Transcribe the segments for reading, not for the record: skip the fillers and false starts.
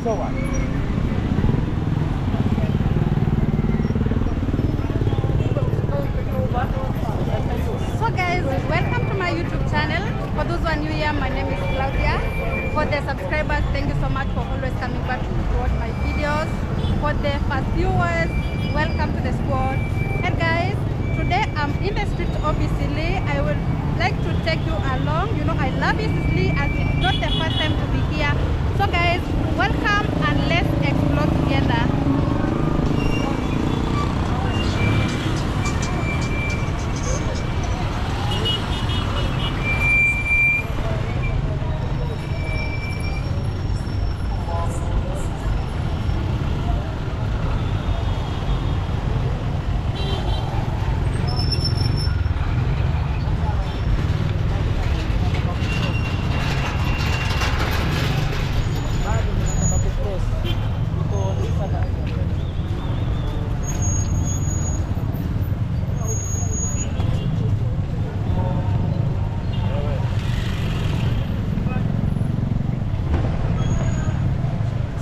So guys, welcome to my YouTube channel. For those who are new here, my name is Claudia. For the subscribers, thank you so much for always coming back to watch my videos. For the first viewers, welcome to the squad. And guys, today I'm in the street of Eastleigh. I would like to take you along. You know, I love Eastleigh as it's not the first time to be here. So guys, welcome and let's explore together.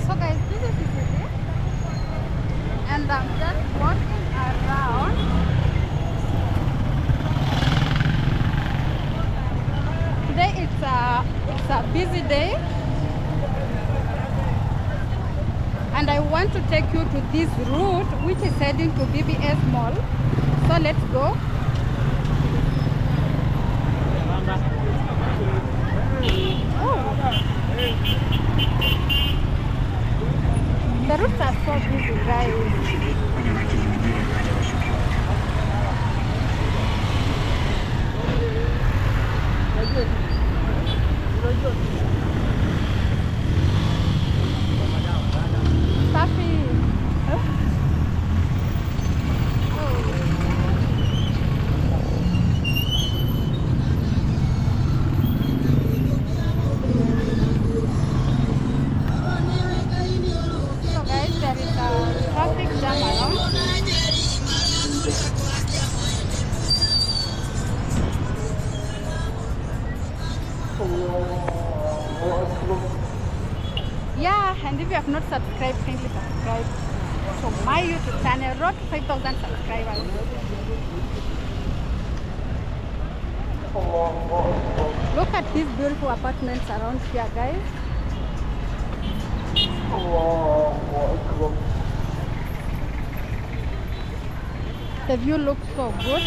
So guys, this is Eastleigh, and I'm just walking around. Today it's a busy day, and I want to take you to this route which is heading to BBS Mall. So let's go. The routes are so busy, guys. Safi. So guys, there is a traffic jam around. Yeah, and if you have not subscribed, kindly subscribe to my YouTube channel, road to 5,000 subscribers. Look at these beautiful apartments around here, guys. The view looks so good.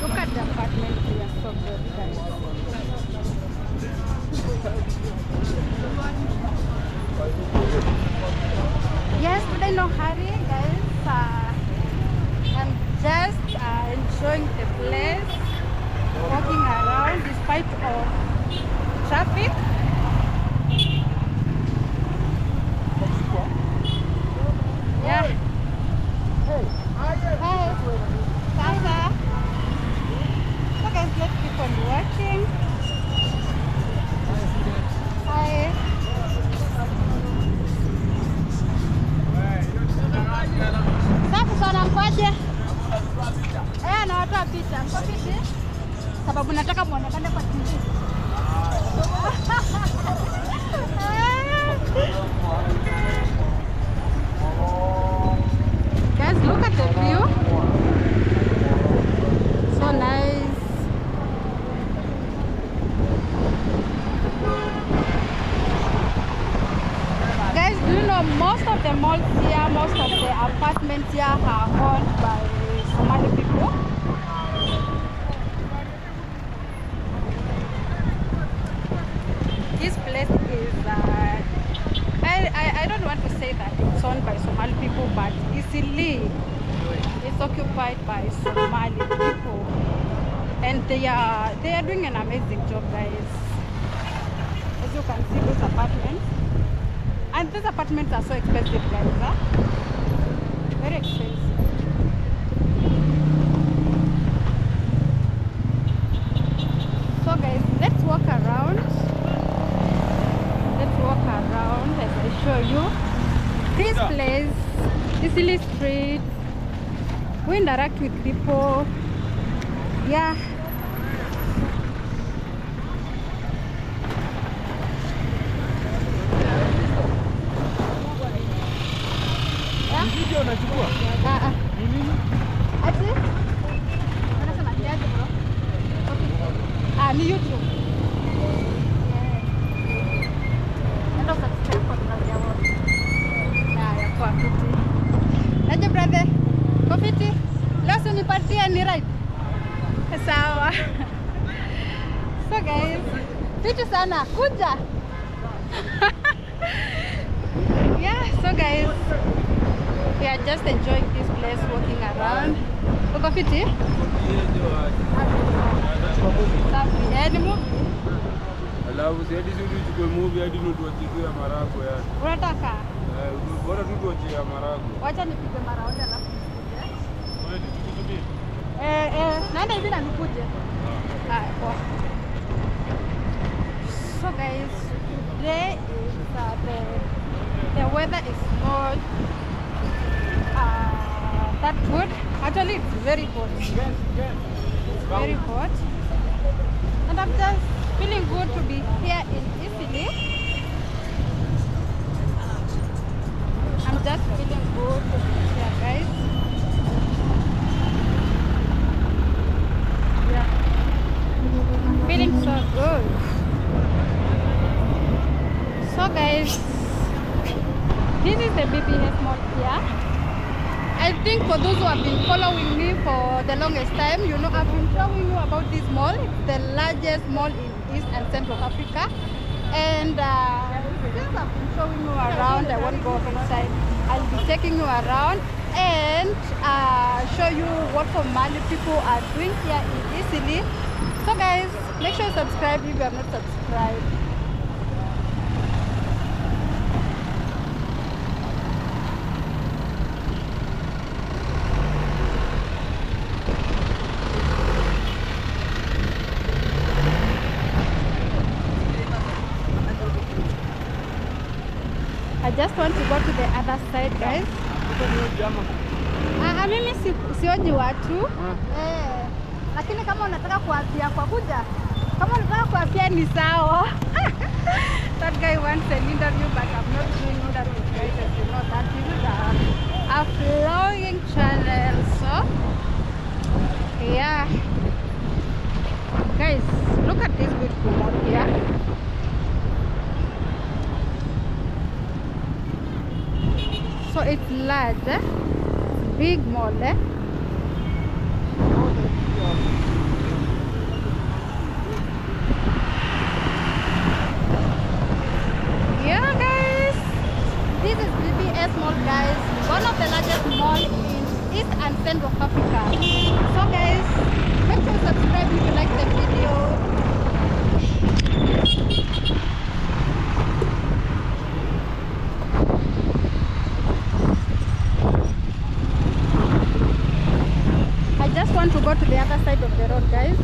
Look at the apartments here, so good, guys. Yes, today no hurry, guys. I'm just enjoying the place, walking around despite of traffic. Yeah. Hey. Sasa. So guys, let's keep on watching. Hi. Safi sana, mkoje? Nawatoa picha. Mko fiti? Sababu nataka muonekane kwa TV. Guys, look at the view. So nice. Guys, do you know most of the malls here, most of the apartments here are owned by Somali people? This place is, I don't want to say that it's owned by Somali people, but Eastleigh is occupied by Somali people, and they are doing an amazing job, guys. As you can see, those apartments, and these apartments are so expensive, guys. Huh? Very expensive. So We interact with people. Yeah. Video unachukua? Ni nini? Ati? Unasema ni aje bro? Okay. Ni YouTube. Enda subscribe kwa Claudia wote. Ya kwa fiti. Aje brother? Kwa fiti? Leo unipatie ni right? Sawa. So guys, fiti sana. Kuja. Yeah, so guys, we are just enjoying this place, walking around. Uko fiti? Safi. Ni movie? Alafu si hadi sisi tuchukue movie hadi tuachie ya Marago yani. Unataka? Bora tu tuachie ya Marago. Wacha nipige mara moja alafu nikuje. Wewe tuchukue. Naenda hivi na nikuje. Poa. So guys, today is the weather is not that good. Actually, it's very hot. It's very hot. And I'm just feeling good to be here in Italy. I'm just feeling good to be here, guys. Yeah. I'm feeling so good. So guys, this is the BBS mall here. I think for those who have been following me for the longest time, you know I've been showing you about this mall. It's the largest mall in East and Central Africa. And since I've been showing you around, I won't go inside. I'll be taking you around and show you what Somali people are doing here in Italy. So guys, make sure you subscribe if you have not subscribed. I just want to go to the other side, guys. Mimi sioji watu. Lakini kama unataka kuapia kwa kuja, kama unataka kuapia ni sawa. That guy wants an interview, but I'm not doing interviews, guys. As you know that this is a vlogging channel, so yeah. Guys, look at this beautiful mall here. So it's large, big mall. Yeah, guys, this is BBS Mall, guys. One of the largest malls in East and Central Africa. So, guys, make sure to subscribe if you like the video. I just want to go to the other side of the road, guys.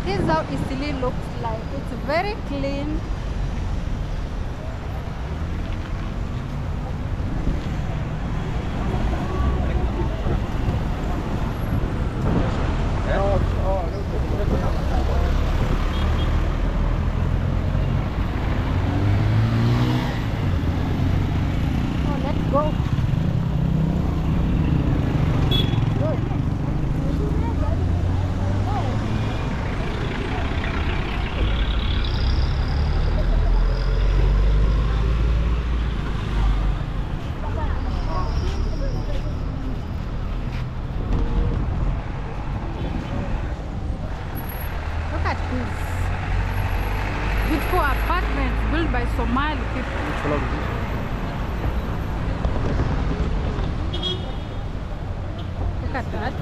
This is how Italy looks like. It's very clean. Go. Look at this beautiful apartments built by Somali people. Look at that.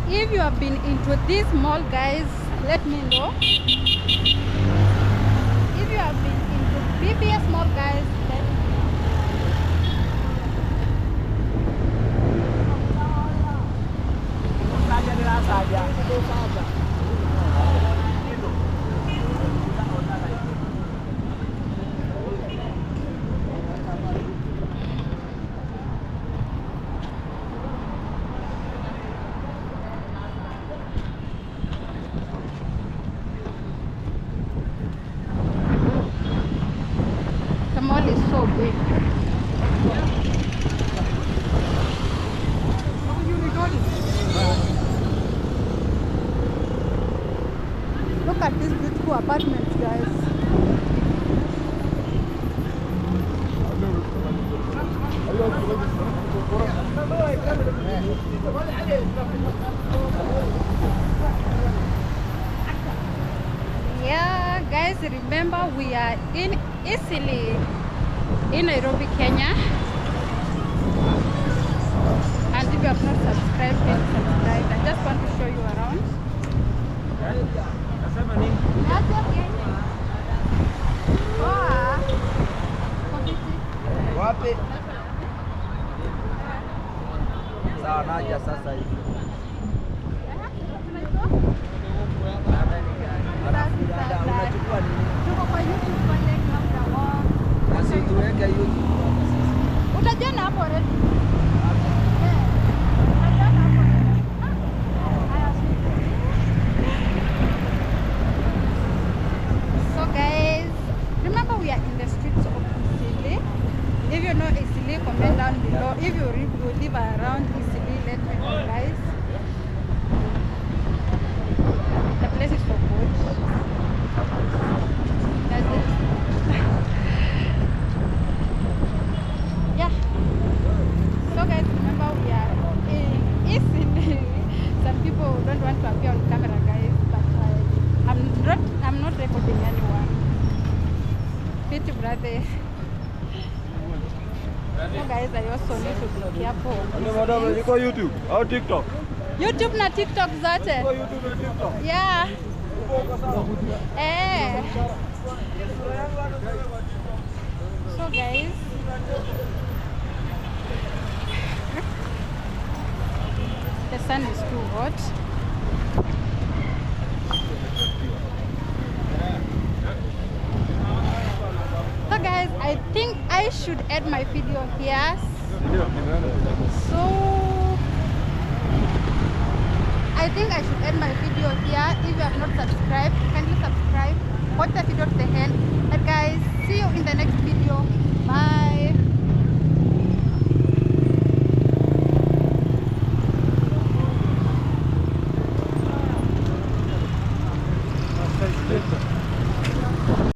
if you have been into this mall, guys, let me know. If you have been into BBS mall, guys, let me know. The mall is so big. Look at these beautiful apartments, guys. Yeah, guys, remember we are in Eastleigh, in Nairobi, Kenya. And if you have not subscribed, please subscribe. I just want to show you around. Wapi? Sawa, naja sasa hivi. Unachukua nini? Tuko kwa YouTube pale Cloudia Walk. Basi tuweke YouTube. Utajiona hapo already. Utajiona hapo already. Haya, so guys, remember we are in the streets of Eastleigh. If you know Eastleigh, comment down below. If you live around Eastleigh, let me know, guys. The place is so good. That's it. Yeah. So guys, remember we are in Eastleigh. Some people don't want to appear on camera, guys, but I'm not recording anyone. Pity brother. So guys, I also need to be careful. Madam, niko YouTube au TikTok? YouTube na TikTok zote. Niko YouTube na TikTok. Yeah. Eh. So guys, the sun is too hot. So guys, I think I should end my video here. So I think I should end my video here. If you have not subscribed,